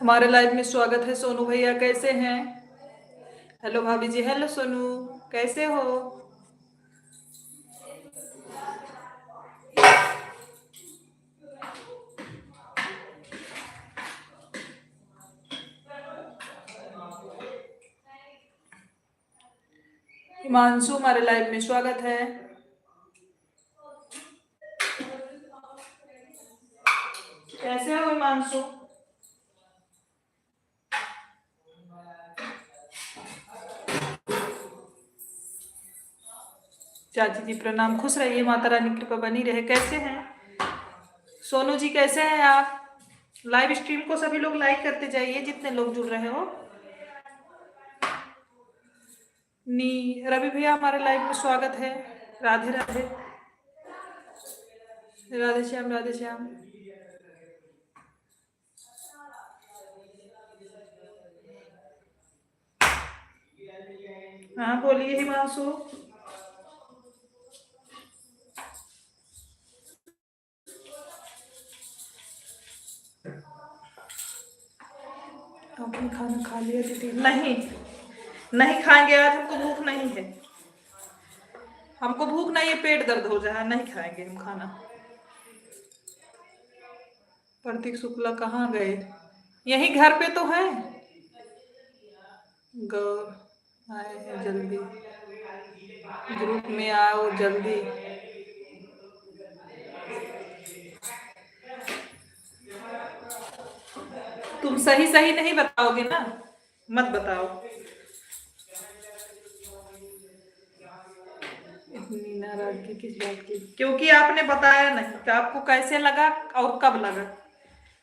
हमारे लाइव में स्वागत है। सोनू भैया कैसे हैं? हेलो भाभी जी। हेलो सोनू, कैसे हो? हिमांशु, हमारे लाइव में स्वागत है। कैसे हो हिमांशु? चाची जी प्रणाम, खुश रहिए, माता रानी की कृपा बनी रहे। कैसे हैं सोनू जी? कैसे हैं आप? लाइव स्ट्रीम को सभी लोग लाइक करते जाइए जितने लोग जुड़ रहे हो। नी रवि भैया, हमारे लाइव में स्वागत है। राधे राधे, राधे श्याम, राधे श्याम। हाँ बोलिए हिमांशु। आपने खाना खा लिया दीदी? नहीं, नहीं खाएंगे, आज हमको भूख नहीं है। हमको भूख नहीं है, पेट दर्द हो रहा है, नहीं खाएंगे हम खाना। प्रतीक शुक्ला कहाँ गए? यही घर पे तो है। गौर आए हैं, जल्दी ग्रुप में आओ जल्दी। तुम सही सही नहीं बताओगे ना, मत बताओ। इतनी नाराजगी किस बात की? क्योंकि आपने बताया नहीं कि आपको कैसे लगा और कब लगा,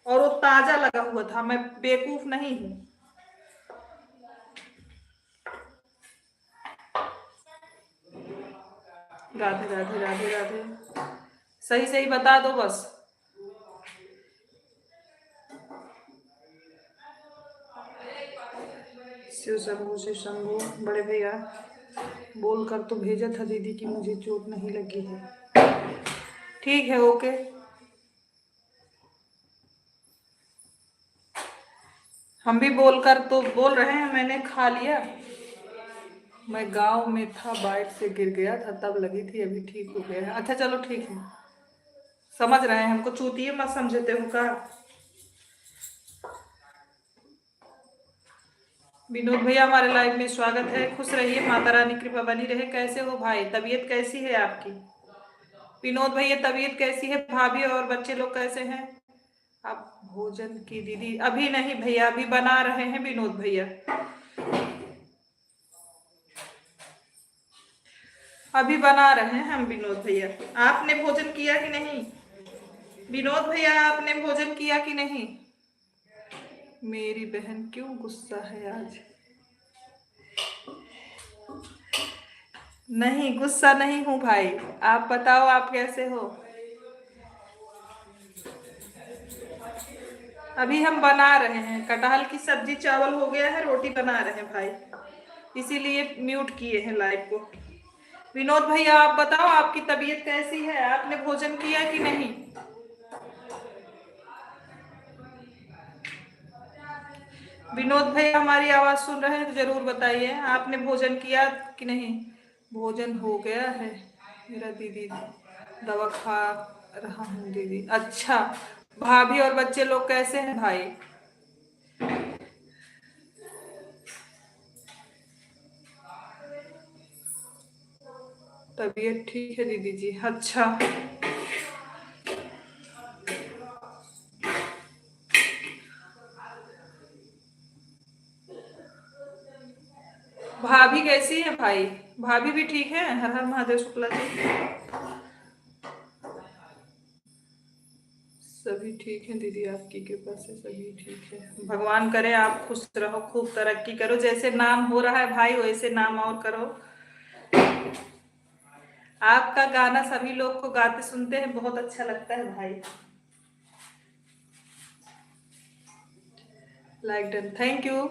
और वो ताजा लगा हुआ था। मैं बेवकूफ नहीं हूँ। राधे राधे, राधे राधे। सही सही बता दो बस। शिव शंभू, शिव शंभू। बड़े भैया बोल कर तो भेजा था दीदी कि मुझे चोट नहीं लगी है। ठीक है, ओके। हम भी बोलकर तो बोल रहे हैं, मैंने खा लिया। मैं गांव में था, बाइक से गिर गया था तब लगी थी, अभी ठीक हो गया है। अच्छा चलो ठीक है, समझ रहे हैं। हमको चूतिए मत समझते हो का? विनोद भैया, हमारे लाइव में स्वागत है। खुश रहिए, माता रानी कृपा बनी रहे। कैसे हो भाई? तबीयत कैसी है आपकी? विनोद भैया तबीयत कैसी है? भाभी और बच्चे लोग कैसे हैं? आप भोजन की दीदी? अभी नहीं भैया, अभी बना रहे हैं विनोद भैया। अभी बना रहे हैं हम विनोद भैया। आपने भोजन किया कि नहीं? विनोद भैया आपने भोजन किया कि नहीं? मेरी बहन क्यों गुस्सा है आज? नहीं, गुस्सा नहीं हूँ भाई। आप बताओ, आप कैसे हो? अभी हम बना रहे हैं कटहल की सब्जी, चावल हो गया है, रोटी बना रहे हैं भाई, इसीलिए म्यूट किए हैं लाइव को। विनोद भैया आप बताओ, आपकी तबीयत कैसी है? आपने भोजन किया कि नहीं? विनोद भैया हमारी आवाज सुन रहे हैं तो जरूर बताइए, आपने भोजन किया कि नहीं? भोजन हो गया है मेरा दीदी, दवा खा रहा हूँ दीदी। अच्छा, भाभी और बच्चे लोग कैसे हैं भाई? तबीयत ठीक है दीदी जी। अच्छा, भाभी कैसी है भाई? भाभी भी ठीक है? हर हर महादेव शुक्ला जी। सभी ठीक है दीदी, आपकी कृपा से सभी ठीक है। भगवान करे आप खुश रहो, खूब तरक्की करो। जैसे नाम हो रहा है भाई, वैसे नाम और करो। आपका गाना सभी लोग को गाते सुनते हैं, बहुत अच्छा लगता है भाई। Like done, thank you.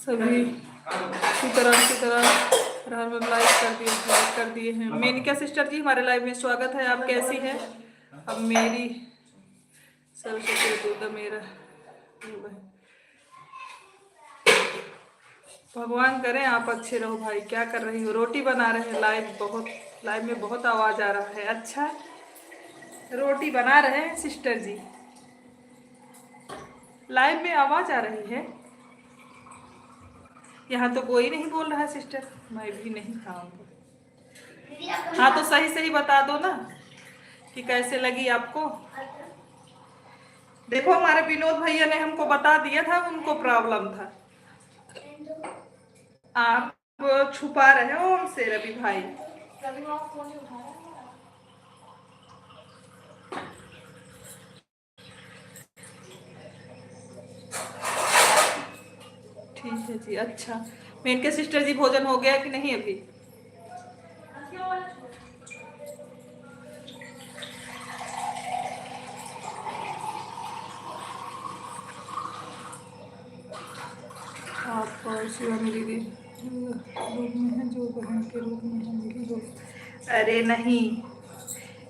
सभी सीताराम में लाइक कर दिए हैं। मेनिका सिस्टर जी हमारे लाइव में स्वागत है, आप कैसी हैं? अब मेरी सरस्वती दुर्गा मेरा भगवान करें आप अच्छे रहो भाई। क्या कर रही हो? रोटी बना रहे हैं। लाइव में बहुत आवाज आ रहा है। अच्छा, रोटी बना रहे हैं सिस्टर जी, लाइव में आवाज आ रही है। यहाँ तो कोई नहीं बोल रहा है सिस्टर, मैं भी नहीं खाऊंगा। हाँ तो सही सही बता दो ना कि कैसे लगी आपको। देखो हमारे विनोद भैया ने हमको बता दिया था, उनको प्रॉब्लम था। आप छुपा रहे हो हमसे रवि भाई। ठीक है जी। अच्छा, मेनके सिस्टर जी भोजन हो गया कि नहीं अभी? आप शिवानी दीदी रूप में है, जो बहन के रूप में है मेरी हो। अरे नहीं,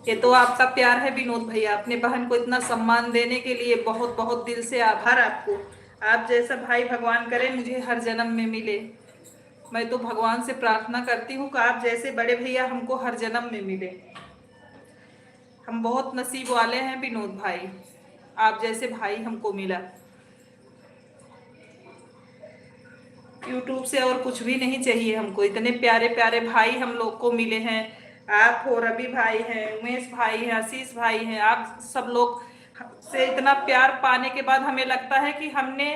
ये तो आपका प्यार है विनोद भैया। अपने बहन को इतना सम्मान देने के लिए बहुत बहुत दिल से आभार आपको। आप जैसा भाई भगवान करे मुझे हर जन्म में मिले। मैं तो भगवान से प्रार्थना करती हूँ कि आप जैसे बड़े भैया हमको हर जन्म में मिले। हम बहुत नसीब वाले हैं विनोद भाई, आप जैसे भाई हमको मिला। यूट्यूब से और कुछ भी नहीं चाहिए हमको, इतने प्यारे प्यारे भाई हम लोग को मिले हैं। आप हो, रवि भाई हैं, उमेश भाई हैं, आशीष भाई हैं। आप सब लोग से इतना प्यार पाने के बाद हमें लगता है कि हमने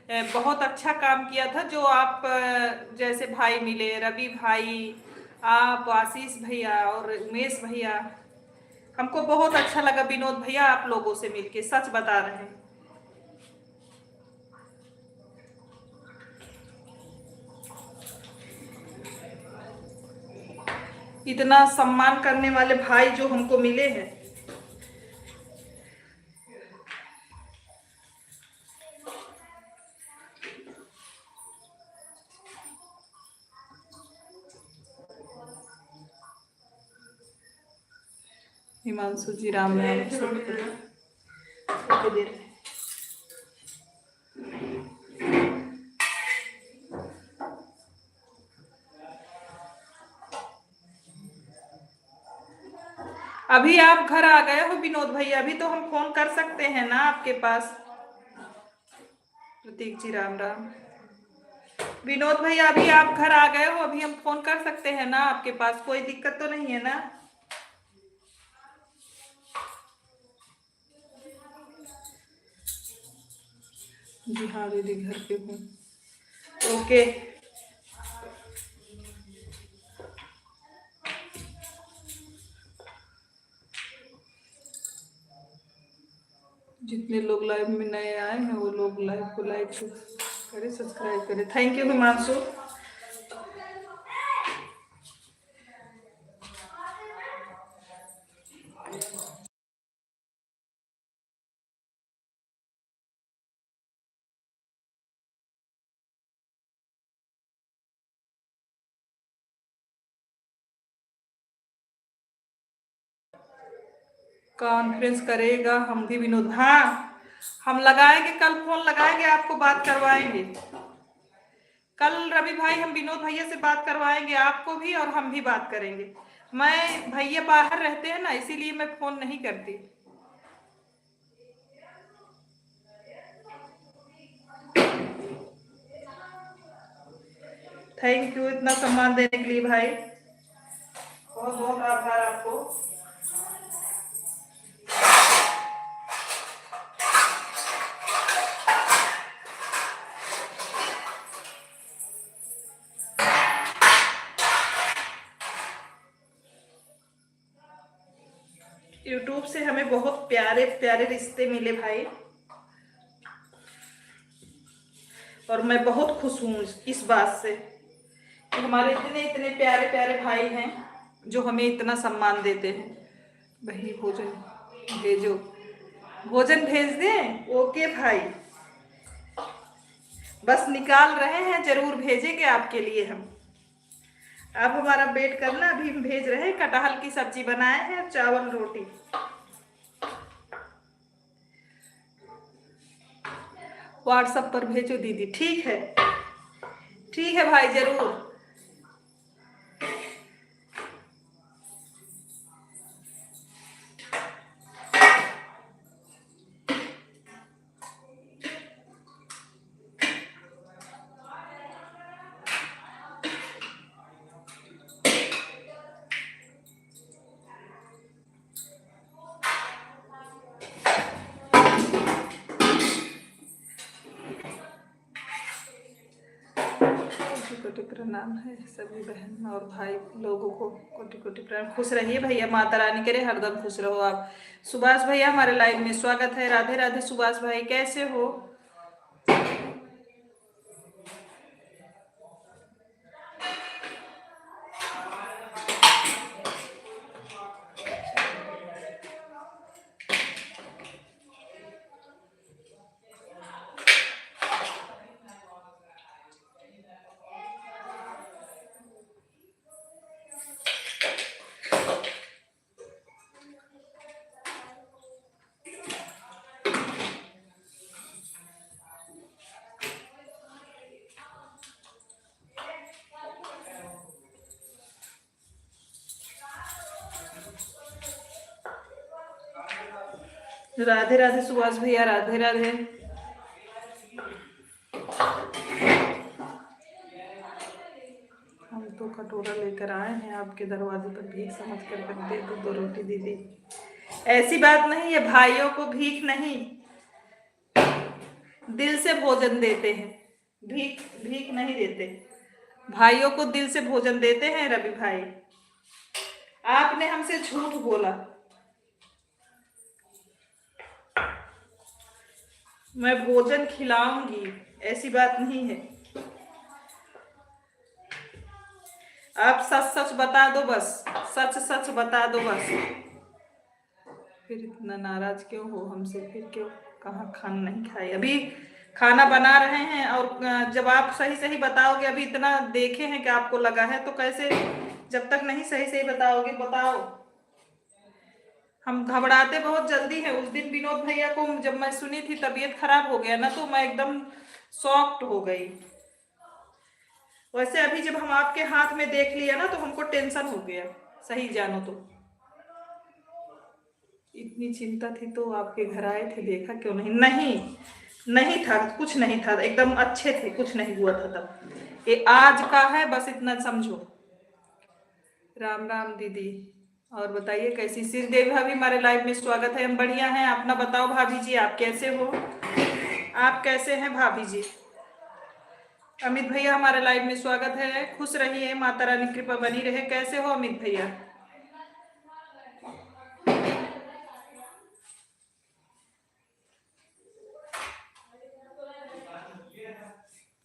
बहुत अच्छा काम किया था। जो आप जैसे भाई मिले, रवि भाई, आप, आशीष भैया और उमेश भैया, हमको बहुत अच्छा लगा विनोद भैया आप लोगों से मिलके, सच बता रहे हैं। इतना सम्मान करने वाले भाई जो हमको मिले हैं। हिमांशु जी राम राम दे रहे। अभी आप घर आ गए हो विनोद भैया, अभी तो हम फोन कर सकते हैं ना आपके पास। प्रतीक जी राम राम। विनोद भैया अभी आप घर आ गए हो, अभी हम फोन कर सकते हैं ना आपके पास, कोई दिक्कत तो नहीं है ना? जी हाँ दीदी घर पे हूँ। ओके, जितने लोग लाइव में नए आए हैं वो लोग लाइव को लाइक करें, सब्सक्राइब करें। Thank you Himanshu. कॉन्फ्रेंस करेगा हम भी विनोद। हाँ हम लगाएंगे, कल फोन लगाएंगे, आपको बात करवाएंगे। कल रवि भाई हम विनोद भैया से बात करवाएंगे, आपको भी और हम भी बात करेंगे। मैं भैया बाहर रहते हैं ना, इसीलिए मैं फोन नहीं करती। थैंक यू इतना सम्मान देने के लिए भाई, बहुत बहुत आभार आपको। यूट्यूब से हमें बहुत प्यारे प्यारे रिश्ते मिले भाई, और मैं बहुत खुश हूँ इस बात से कि हमारे इतने इतने प्यारे प्यारे भाई हैं जो हमें इतना सम्मान देते हैं। वही भोजन भेजो, भोजन भेज दें। ओके भाई, बस निकाल रहे हैं, जरूर भेजेंगे आपके लिए हम। आप हमारा वेट करना, अभी हम भेज रहे हैं। कटहल की सब्जी बनाए हैं, चावल रोटी। व्हाट्सएप पर भेजो दीदी। ठीक है, ठीक है भाई, जरूर। कोटि प्रणाम है सभी बहन और भाई लोगों को, कोटि कोटि प्रणाम। खुश रहिए भैया, माता रानी करे हरदम खुश रहो आप। सुभाष भैया हमारे लाइव में स्वागत है। राधे राधे सुभाष भाई, कैसे हो? राधे राधे सुभाष भैया, राधे राधे। हम तो कटोरा लेकर आए हैं आपके दरवाजे पर, भीख समझ कर दे दो रोटी दीदी। ऐसी बात नहीं है, भाइयों को भीख नहीं, दिल से भोजन देते हैं। भीख भीख नहीं देते, भाइयों को दिल से भोजन देते हैं। रवि भाई, आपने हमसे झूठ बोला। मैं भोजन खिलाऊंगी, ऐसी बात नहीं है। आप सच सच बता दो बस, सच सच बता दो बस। फिर इतना नाराज क्यों हो हमसे? फिर क्यों? कहाँ खाना नहीं खाए? अभी खाना बना रहे हैं, और जब आप सही सही बताओगे, अभी इतना देखे हैं कि आपको लगा है, तो कैसे? जब तक नहीं सही सही बताओगे, बताओ। हम घबराते बहुत जल्दी है। उस दिन विनोद भैया को जब मैं सुनी थी तबीयत खराब हो गया ना, तो मैं एकदम शॉक्ड हो गई। वैसे अभी जब हम आपके हाथ में देख लिया ना, तो हमको टेंशन हो गया, सही जानो तो। इतनी चिंता थी तो आपके घर आए थे, देखा क्यों नहीं? नहीं, नहीं था, कुछ नहीं था, एकदम अच्छे थे, कुछ नहीं हुआ था तब। ये आज का है, बस इतना समझो। राम राम दीदी, और बताइए कैसी? श्रीदेवी भाभी हमारे लाइव में स्वागत है। हम बढ़िया हैं, अपना बताओ भाभी जी, आप कैसे हो? आप कैसे हैं भाभी जी? अमित भैया हमारे लाइव में स्वागत है। खुश रहिए, माता रानी कृपा बनी रहे। कैसे हो अमित भैया?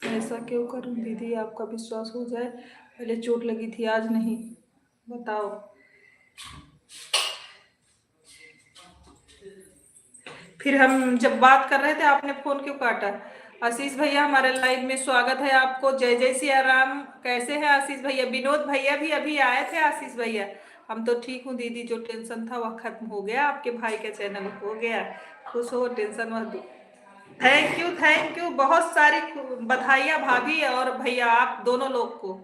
ऐसा क्यों करूं दीदी, आपका विश्वास हो जाए? पहले चोट लगी थी, आज नहीं, बताओ। फिर हम जब बात कर रहे थे, आपने फोन क्यों काटा? आशीष भैया हमारे लाइव में स्वागत है आपको। जय जय सिया राम। कैसे हैं आशीष भैया? विनोद भैया भी अभी आए थे। आशीष भैया, हम तो ठीक हूँ दीदी, जो टेंशन था वह खत्म हो गया, आपके भाई का चैनल हो गया। खुश हो, टेंशन मत दो। थैंक यू, थैंक यू, बहुत सारी बधाइयाँ भाभी और भैया, आप दोनों लोग को।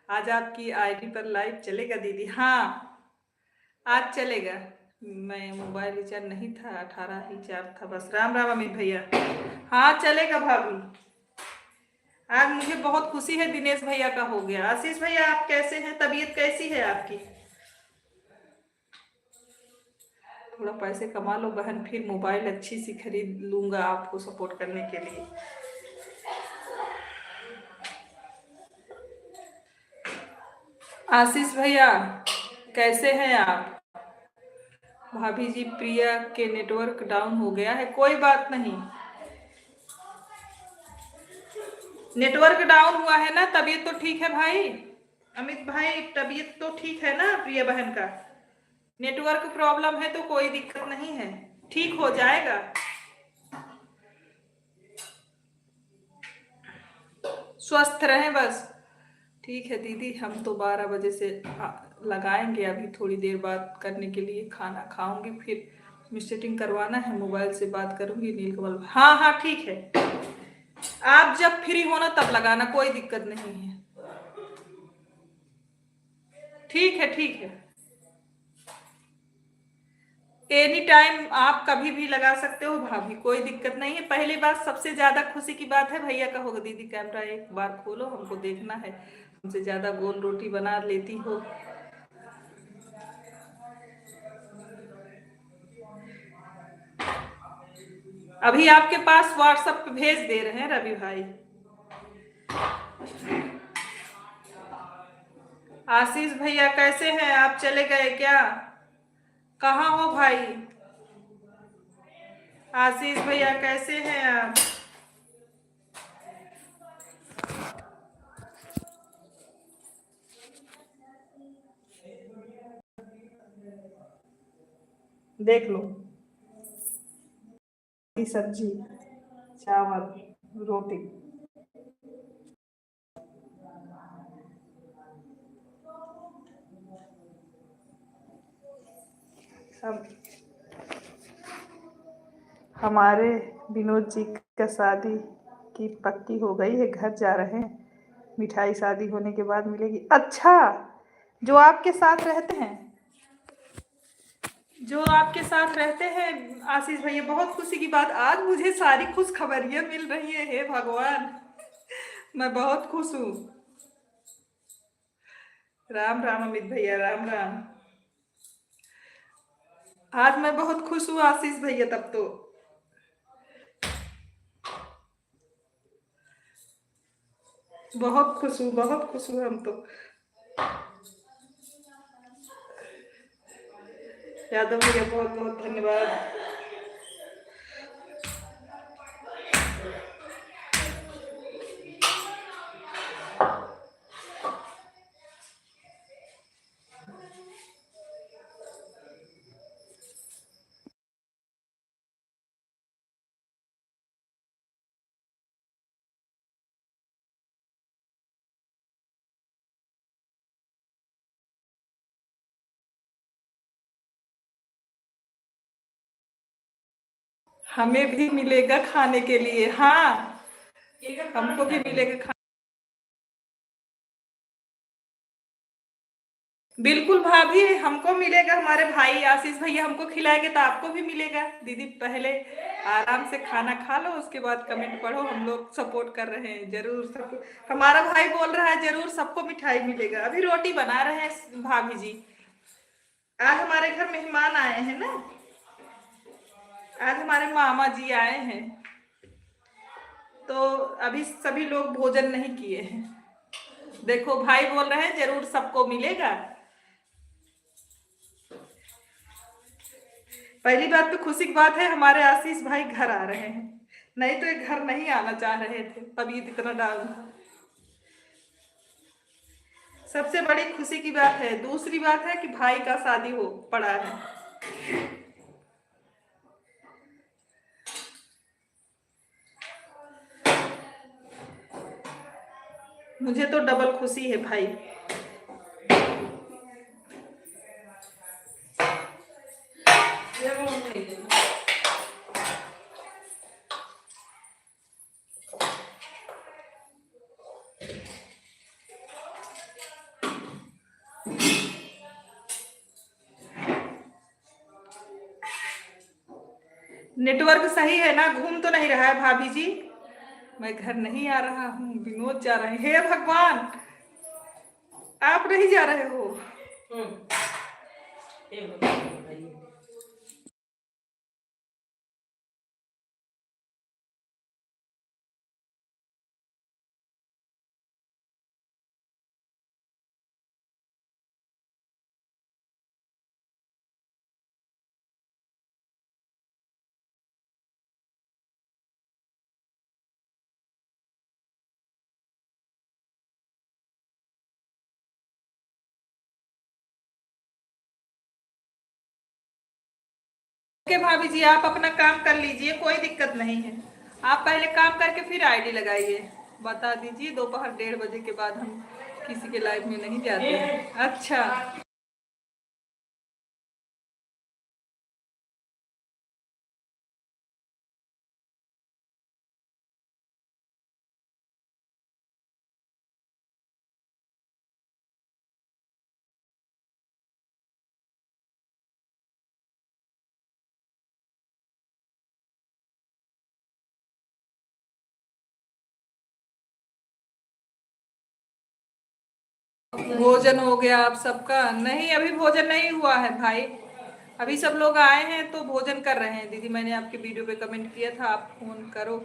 आज आपकी आईडी पर लाइव चलेगा दीदी? हाँ, आज चलेगा। मैं मोबाइल रिचार्ज नहीं था, 18 ही रिचार्ज था बस। राम राम अमित भैया। हाँ चलेगा भाभी। आज मुझे बहुत खुशी है, दिनेश भैया का हो गया। आशीष भैया आप कैसे हैं? तबीयत कैसी है आपकी? थोड़ा पैसे कमा लो बहन, फिर मोबाइल अच्छी सी खरीद लूंगा आपको सपोर्ट करने के लिए। आशीष भैया कैसे हैं आप? भाभी जी, प्रिया के नेटवर्क डाउन हो गया है। कोई बात नहीं, नेटवर्क डाउन हुआ है ना, तबीयत तो ठीक है भाई। अमित भाई तबीयत तो ठीक है ना प्रिया बहन का? नेटवर्क प्रॉब्लम है तो कोई दिक्कत नहीं है, ठीक हो जाएगा। स्वस्थ रहें बस। ठीक है दीदी, हम तो 12 बजे से लगाएंगे, अभी थोड़ी देर बाद करने के लिए। खाना खाऊंगी फिर मीटिंग करवाना है, मोबाइल से बात करूंगी नीलकमल। हाँ हाँ ठीक है, आप जब फ्री होना तब लगाना, कोई दिक्कत नहीं है। ठीक है ठीक है, एनी टाइम आप कभी भी लगा सकते हो भाभी, कोई दिक्कत नहीं है। पहली बात, सबसे ज्यादा खुशी की बात है, भैया का होगा दीदी कैमरा एक बार खोलो, हमको देखना है। हमसे ज्यादा गोल रोटी बना लेती हो। अभी आपके पास व्हाट्सएप पे भेज दे रहे हैं रवि भाई। आशीष भैया कैसे हैं आप, चले गए क्या? कहाँ हो भाई? आशीष भैया कैसे हैं आप? देख लो, सब्जी, चावल, रोटी। सब हमारे विनोद जी का शादी की पक्की हो गई है, घर जा रहे हैं। मिठाई शादी होने के बाद मिलेगी। अच्छा, जो आपके साथ रहते हैं, जो आपके साथ रहते हैं आशीष भैया, बहुत खुशी की बात, आज मुझे सारी खुश खबरियां मिल रही है। हे भगवान, मैं बहुत खुश हूँ। राम राम अमित भैया, राम राम। आज मैं बहुत खुश हूँ आशीष भैया, तब तो बहुत खुश हूँ, बहुत खुश हूँ हम तो। यादव भैया बहुत बहुत धन्यवाद। हमें भी मिलेगा खाने के लिए, हाँ हमको भी मिलेगा खाने। बिल्कुल भाभी, हमको मिलेगा, हमारे भाई आशीष भैया हमको खिलाएंगे तो आपको भी मिलेगा। दीदी पहले आराम से खाना खा लो, उसके बाद कमेंट पढ़ो। हम लोग सपोर्ट कर रहे हैं, जरूर सबको। हमारा भाई बोल रहा है जरूर सबको मिठाई मिलेगा। अभी रोटी बना रहे हैं भाभी जी, आज हमारे घर मेहमान आए हैं ना, आज हमारे मामा जी आए हैं, तो अभी सभी लोग भोजन नहीं किए हैं। देखो भाई बोल रहे हैं जरूर सबको मिलेगा। पहली बात तो खुशी की बात है, हमारे आशीष भाई घर आ रहे हैं, नहीं तो ये घर नहीं आना चाह रहे थे, तबीयत इतना डाउन। सबसे बड़ी खुशी की बात है। दूसरी बात है कि भाई का शादी हो पड़ा है। मुझे तो डबल खुशी है भाई। नेटवर्क सही है ना, घूम तो नहीं रहा है भाभी जी? मैं घर नहीं आ रहा हूँ, विनोद जा रहे हैं। हे भगवान, आप नहीं जा रहे हो? ओके भाभी जी, आप अपना काम कर लीजिए, कोई दिक्कत नहीं है। आप पहले काम करके फिर आईडी लगाइए। बता दीजिए, दोपहर 1:30 के बाद हम किसी के लाइव में नहीं जाते हैं। अच्छा, भोजन हो गया आप सबका? नहीं, अभी भोजन नहीं हुआ है भाई। अभी सब लोग आए हैं तो भोजन कर रहे हैं। दीदी, मैंने आपके वीडियो पे कमेंट किया था, आप फोन करो।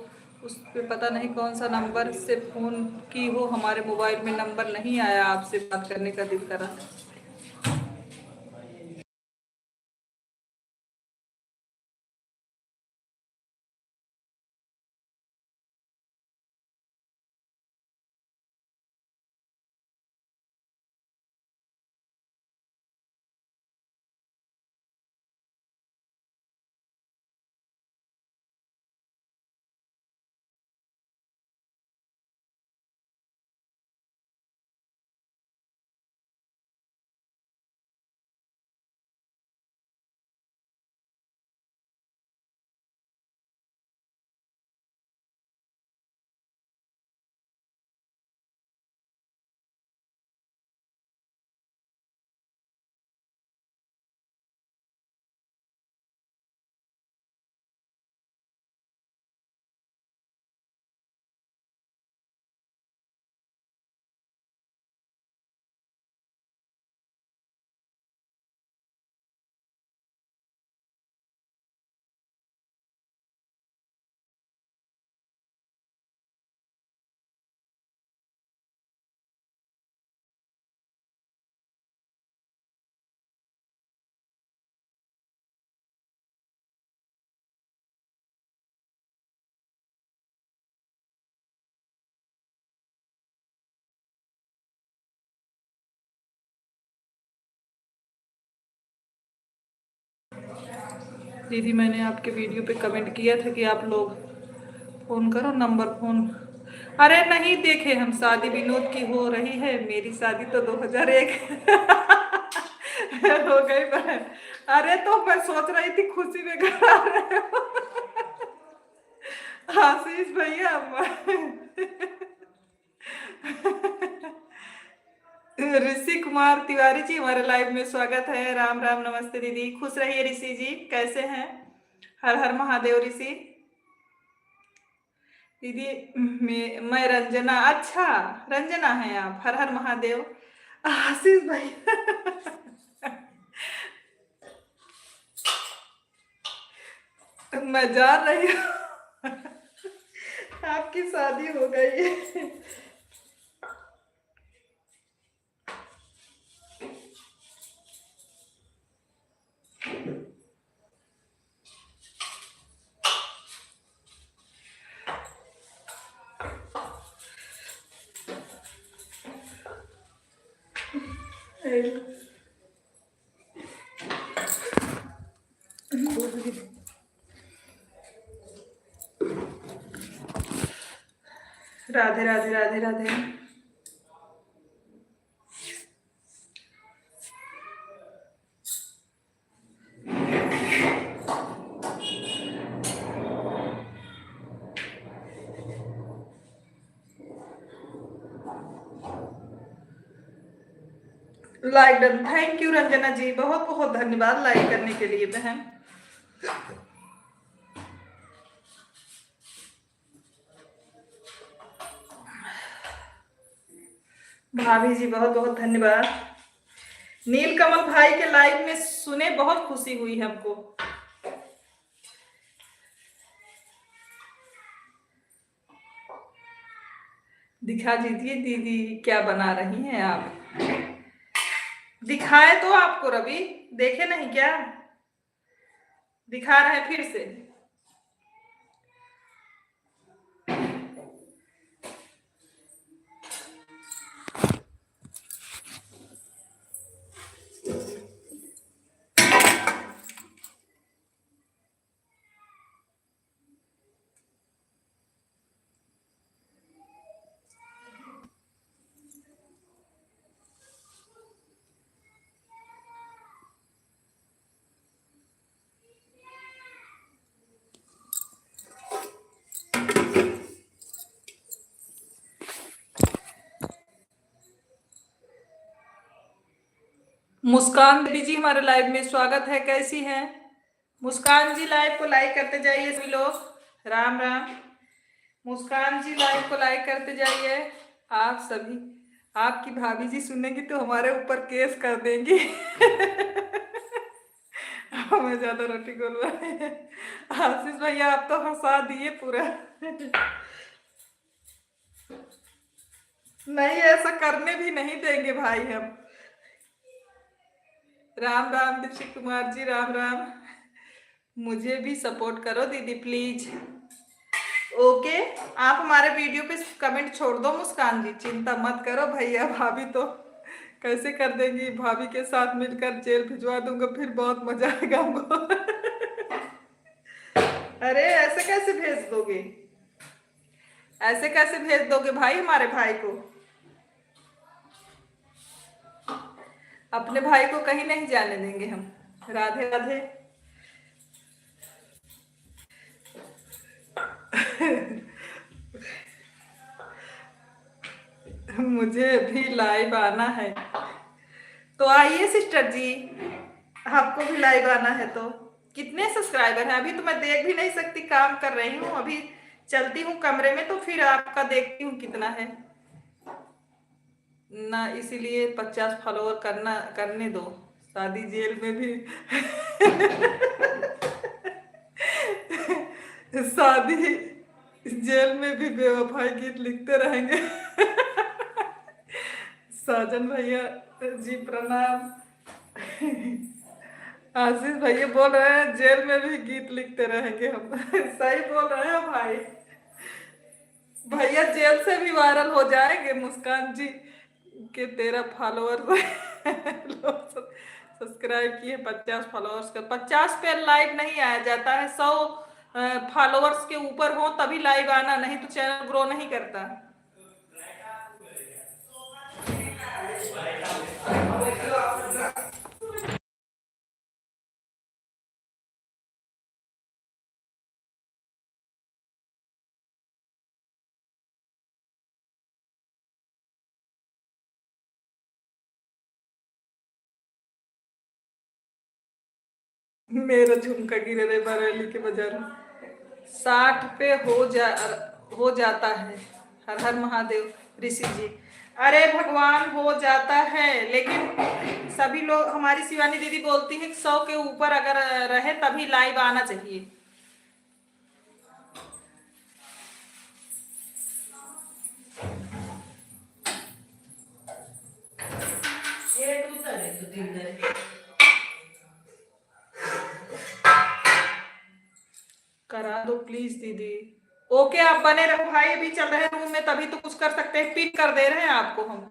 उस पे पता नहीं कौन सा नंबर से फोन की हो, हमारे मोबाइल में नंबर नहीं आया आपसे बात करने का दिल करा। दीदी, मैंने आपके वीडियो पे कमेंट किया था कि आप लोग फोन करो, नंबर फोन। अरे नहीं देखे हम, शादी विनोद की हो रही है, मेरी शादी तो 2001 हो गई बहन। अरे तो मैं सोच रही थी खुशी में घर आ रहे हो। आशीष भैया, ऋषि कुमार तिवारी जी, हमारे लाइव में स्वागत है। राम राम, नमस्ते दीदी, खुश रहिए ऋषि जी, कैसे हैं? हर हर महादेव ऋषि। दीदी, मैं रंजना। अच्छा, रंजना है आप, हर हर महादेव। आशीष भाई, मैं जान रही हूँ आपकी शादी हो गई है। Radhe Radhe Radhe Radhe. Like done, thank you Ranjana ji, बहुत बहुत धन्यवाद लाइक करने के लिए बहन। भाभी जी, बहुत बहुत धन्यवाद। नीलकमल भाई के लाइव में सुने, बहुत खुशी हुई हमको। दिखा दीजिए दीदी, क्या बना रही हैं आप? दिखाए तो आपको रवि, देखे नहीं क्या? दिखा रहे हैं फिर से। मुस्कान देवी जी हमारे लाइव में स्वागत है, कैसी हैं मुस्कान जी? लाइव को लाइक करते जाइए सभी लोग। राम राम। मुस्कान जी लाइव को लाइक करते जाइए आप सभी। आपकी भाभी जी सुनेंगी तो हमारे ऊपर केस कर देंगी। हमें ज्यादा रोटी गोलवा है। आशीष भैया आप तो हंसा दिए पूरा। नहीं, ऐसा करने भी नहीं देंगे भाई हम। राम राम दीक्षित कुमार जी, राम राम। मुझे भी सपोर्ट करो दीदी प्लीज। ओके, आप हमारे वीडियो पे कमेंट छोड़ दो मुस्कान जी, चिंता मत करो। भैया भाभी तो कैसे कर देंगी, भाभी के साथ मिलकर जेल भिजवा दूंगा, फिर बहुत मजा आएगा हमको। अरे ऐसे कैसे भेज दोगे? ऐसे कैसे भेज दोगे भाई हमारे भाई को? अपने भाई को कहीं नहीं जाने देंगे हम। राधे राधे। मुझे भी लाइव आना है तो आइए सिस्टर जी, आपको भी लाइव आना है तो। कितने सब्सक्राइबर हैं? अभी तो मैं देख भी नहीं सकती, काम कर रही हूँ अभी। चलती हूँ कमरे में तो फिर आपका देखती हूँ कितना है ना, इसीलिए 50 फॉलोवर करने दो। शादी जेल में भी। शादी जेल में भी बेवफाई गीत लिखते रहेंगे। साजन भैया जी प्रणाम। आशीष भैया बोल रहे हैं जेल में भी गीत लिखते रहेंगे हम। सही बोल रहे हैं भाई। भैया जेल से भी वायरल हो जाएंगे मुस्कान जी के। तेरा फॉलोअर लोग सब्सक्राइब किए 50 फॉलोअर्स का। 50 पे लाइव नहीं आया जाता है, 100 फॉलोअर्स के ऊपर हो तभी लाइव आना, नहीं तो चैनल ग्रो नहीं करता। मेरा झुमका गिरे रे बरेली के बाजार में। 60 पे हो जाता है। हर हर महादेव ऋषि जी। अरे भगवान हो जाता है, लेकिन सभी लोग, हमारी शिवानी दीदी बोलती है 100 के ऊपर अगर रहे तभी लाइव आना चाहिए। करा दो प्लीज दीदी। ओके, आप बने रहो भाई, अभी चल रहे रूम में तभी तो कुछ कर सकते हैं। पिन कर दे रहे हैं आपको हम।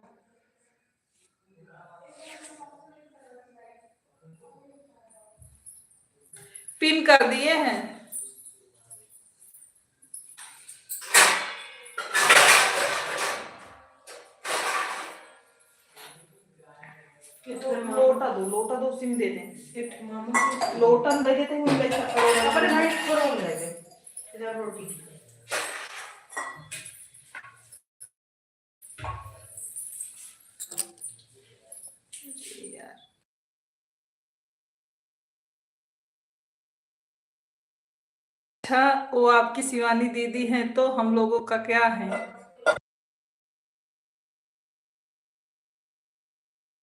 पिन कर दिए हैं। लोटा दो सिम दे दें। लोटन दे देते हैं अपने भाई को रोटी। अच्छा, वो आपकी शिवानी दीदी हैं तो हम लोगों का क्या है।